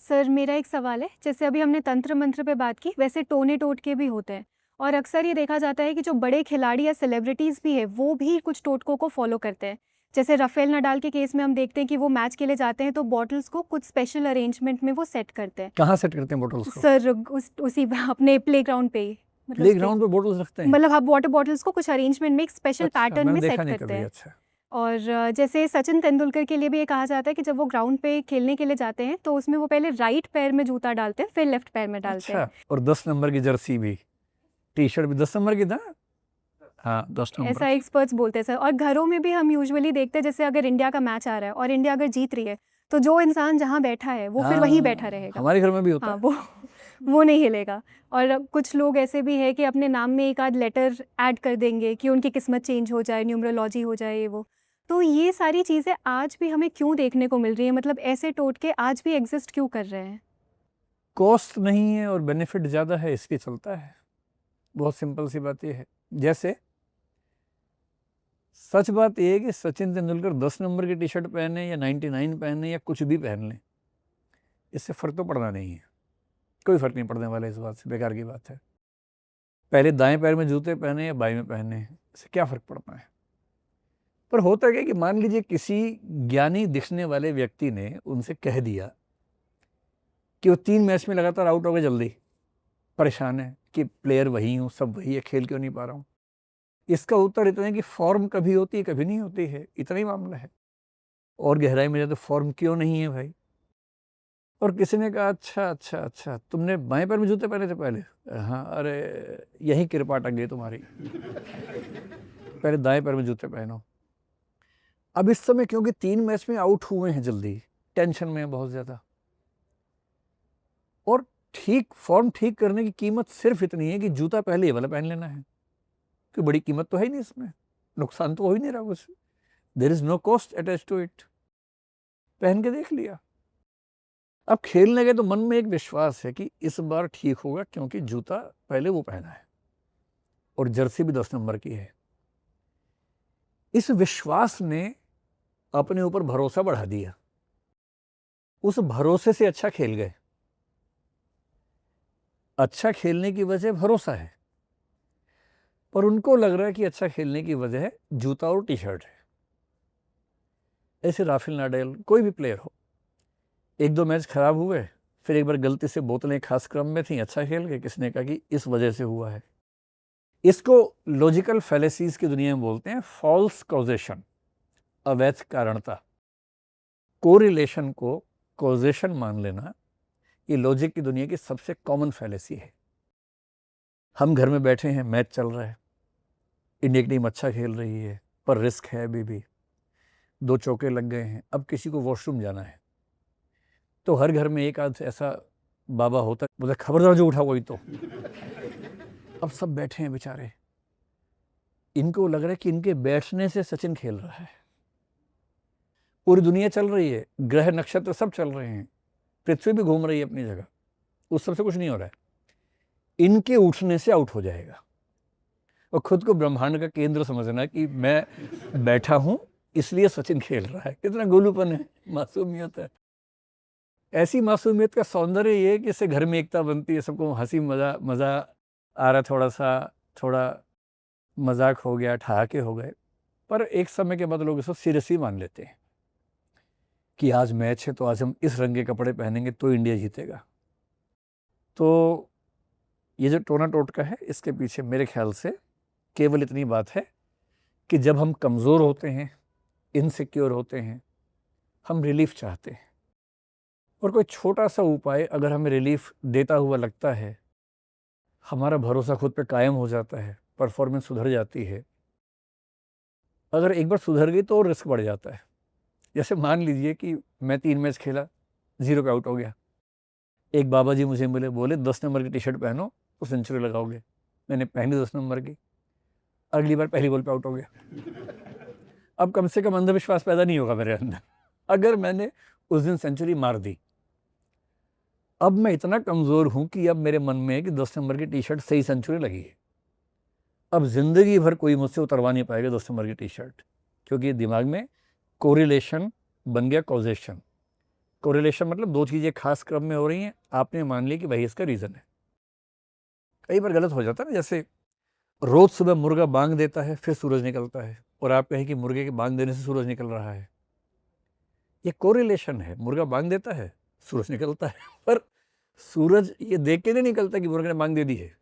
Sir मेरा एक सवाल है, जैसे अभी हमने तंत्र मंत्र पे बात की, वैसे टोने टोटके भी होते हैं और अक्सर ये देखा जाता है कि जो बड़े खिलाड़ी या सेलिब्रिटीज़ भी है, वो भी कुछ टोटकों को फॉलो करते हैं। जैसे राफेल नडाल के केस में हम देखते हैं कि वो मैच के लिए जाते हैं तो बॉटल्स को कुछ स्पेशल अरेंजमेंट में वो सेट करते हैं। कहाँ सेट करते हैं बोटल्स को? सर उसी अपने प्लेग्राउंड पे ही, मतलब उस पे, प्लेग्राउंड पे बोटल्स रखते हैं? मतलब आप वाटर बॉटल्स को कुछ अरेंजमेंट में एक स्पेशल अच्छा, पैटर्न मैंने में देखा सेट नहीं करते कभी। हैं। अच्छा। और जैसे सचिन तेंदुलकर के लिए भी ये कहा जाता है कि जब वो ग्राउंड पे खेलने के लिए जाते हैं तो उसमें वो पहले राइट पैर में जूता डालते हैं, फिर लेफ्ट पैर में डालते हैं। अच्छा, और 10 नंबर की जर्सी भी, टी शर्ट भी 10 नंबर की था। हाँ, 10 नंबर ऐसा की। एक्सपर्ट्स बोलते हैं सर। और घरों में भी हम यूजुअली देखते हैं, जैसे अगर इंडिया का मैच आ रहा है और इंडिया अगर जीत रही है, तो जो इंसान जहाँ बैठा है वो फिर वहीं बैठा हाँ, रहेगा। हमारे घर में भी होता हाँ, है। वो नहीं हिलेगा। और कुछ लोग ऐसे भी है कि अपने नाम में एक आध लेटर ऐड कर देंगे कि उनकी किस्मत चेंज हो जाए, न्यूमरोलॉजी हो जाए, ये वो। तो ये सारी चीज़ें आज भी हमें क्यों देखने को मिल रही हैं? मतलब ऐसे टोटके आज भी एग्ज़िस्ट क्यों कर रहे हैं? कॉस्ट नहीं है और बेनिफिट ज़्यादा है, इसलिए चलता है। बहुत सिंपल सी बात ये है। जैसे सच बात ये है कि सचिन तेंदुलकर 10 नंबर की टी शर्ट पहने या 99 पहने या कुछ भी पहन लें, इससे फ़र्क तो पड़ना नहीं है। कोई फ़र्क नहीं पड़ने वाला इस बात से, बेकार की बात है। पहले दाएं पैर में जूते पहने या बाएं में पहने, इससे क्या फ़र्क पड़ता है? पर होता क्या कि मान लीजिए किसी ज्ञानी दिखने वाले व्यक्ति ने उनसे कह दिया कि वो 3 मैच में लगातार आउट हो गए, जल्दी परेशान है कि प्लेयर वही हूँ, सब वही है, खेल क्यों नहीं पा रहा हूँ। इसका उत्तर इतना है कि फॉर्म कभी होती है, कभी नहीं होती है, इतना ही मामला है। और गहराई में जाए तो फॉर्म क्यों नहीं है भाई। और किसी ने कहा अच्छा अच्छा अच्छा, तुमने बाएं पैर में जूते पहने थे पहले? हाँ, अरे यही कृपा अटक गई तुम्हारी, पहले दाएं पैर में जूते पहनो। अब इस समय क्योंकि 3 मैच में आउट हुए हैं जल्दी, टेंशन में है बहुत ज़्यादा। और ठीक फॉर्म ठीक करने की कीमत सिर्फ इतनी है कि जूता पहले ये वाला पहन लेना है, कोई बड़ी कीमत तो है ही नहीं इसमें, नुकसान तो हो ही नहीं रहा कुछ, there is no cost attach to it. पहन के देख लिया। अब खेलने गए तो मन में एक विश्वास है कि इस बार ठीक होगा, क्योंकि जूता पहले वो पहना है और जर्सी भी 10 नंबर की है। इस विश्वास ने अपने ऊपर भरोसा बढ़ा दिया, उस भरोसे से अच्छा खेल गए। अच्छा खेलने की वजह भरोसा है, पर उनको लग रहा है कि अच्छा खेलने की वजह जूता और टी शर्ट है। ऐसे राफेल नाडाल, कोई भी प्लेयर हो, 1-2 मैच खराब हुए, फिर एक बार गलती से बोतलें खास क्रम में थी, अच्छा खेल गए, किसने कहा कि इस वजह से हुआ है। इसको लॉजिकल फैलेसीज की दुनिया में बोलते हैं फॉल्स कॉजेशन, अवैध कारणता। कोरिलेशन को कॉजेशन मान लेना, ये लॉजिक की दुनिया की सबसे कॉमन फैलेसी है। हम घर में बैठे हैं, मैच चल रहा है, इंडिया की टीम अच्छा खेल रही है, पर रिस्क है अभी भी, 2 चौके लग गए हैं, अब किसी को वॉशरूम जाना है, तो हर घर में एक आध ऐसा बाबा होता है, बोले खबरदार जो उठा कोई तो। अब सब बैठे हैं बेचारे, इनको लग रहा है कि इनके बैठने से सचिन खेल रहा है। पूरी दुनिया चल रही है, ग्रह नक्षत्र सब चल रहे हैं, पृथ्वी भी घूम रही है अपनी जगह, उस सबसे कुछ नहीं हो रहा है, इनके उठने से आउट हो जाएगा। और खुद को ब्रह्मांड का केंद्र समझना कि मैं बैठा हूं इसलिए सचिन खेल रहा है। कितना गोलूपन है, मासूमियत है। ऐसी मासूमियत का सौंदर्य ये है कि इससे घर में एकता बनती है, सबको हंसी मज़ा आ रहा, थोड़ा मजाक हो गया, ठहाके हो गए। पर एक समय के बाद लोग इसको सीरियसली मान लेते हैं कि आज मैच है तो आज हम इस रंग के कपड़े पहनेंगे तो इंडिया जीतेगा। तो ये जो टोना टोटका है, इसके पीछे मेरे ख्याल से केवल इतनी बात है कि जब हम कमज़ोर होते हैं, इनसिक्योर होते हैं, हम रिलीफ चाहते हैं, और कोई छोटा सा उपाय अगर हमें रिलीफ देता हुआ लगता है, हमारा भरोसा खुद पे कायम हो जाता है, परफॉर्मेंस सुधर जाती है। अगर एक बार सुधर गई तो और रिस्क बढ़ जाता है। जैसे मान लीजिए कि मैं 3 मैच खेला, 0 पे आउट हो गया, एक बाबा जी मुझे मिले, बोले 10 नंबर की टी शर्ट पहनो तो सेंचुरी लगाओगे। मैंने पहनी 10 नंबर की, अगली बार पहली बॉल पे आउट हो गया। अब कम से कम अंधविश्वास पैदा नहीं होगा मेरे अंदर अगर मैंने उस दिन सेंचुरी मार दी। अब मैं इतना कमज़ोर हूं कि अब मेरे मन में है कि 10 नंबर की टी शर्ट सही सेंचुरी लगी है। अब ज़िंदगी भर कोई मुझसे उतरवा नहीं पाएगा 10 नंबर की टी शर्ट, क्योंकि दिमाग में कोरिलेशन बन गया कॉजेशन, कोरिलेशन मतलब दो चीज़ें खास क्रम में हो रही हैं, आपने मान ली कि वही इसका रीज़न है। कई बार गलत हो जाता है ना, जैसे रोज़ सुबह मुर्गा बांग देता है फिर सूरज निकलता है, और आप कहें कि मुर्गे के बांग देने से सूरज निकल रहा है। ये कोरिलेशन है, मुर्गा बांग देता है सूरज निकलता है, पर सूरज ये देख के नहीं निकलता कि मुर्गे ने बांग दे दी है।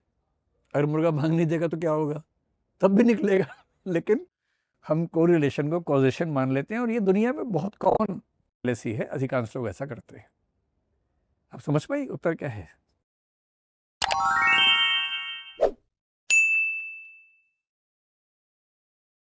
अगर मुर्गा बांग नहीं देगा तो क्या होगा, तब भी निकलेगा। लेकिन हम कोरिलेशन को कॉजेशन मान लेते हैं, और ये दुनिया में बहुत कॉमन पॉलिसी है, अधिकांश लोग ऐसा करते हैं। आप समझ पाई उत्तर क्या है?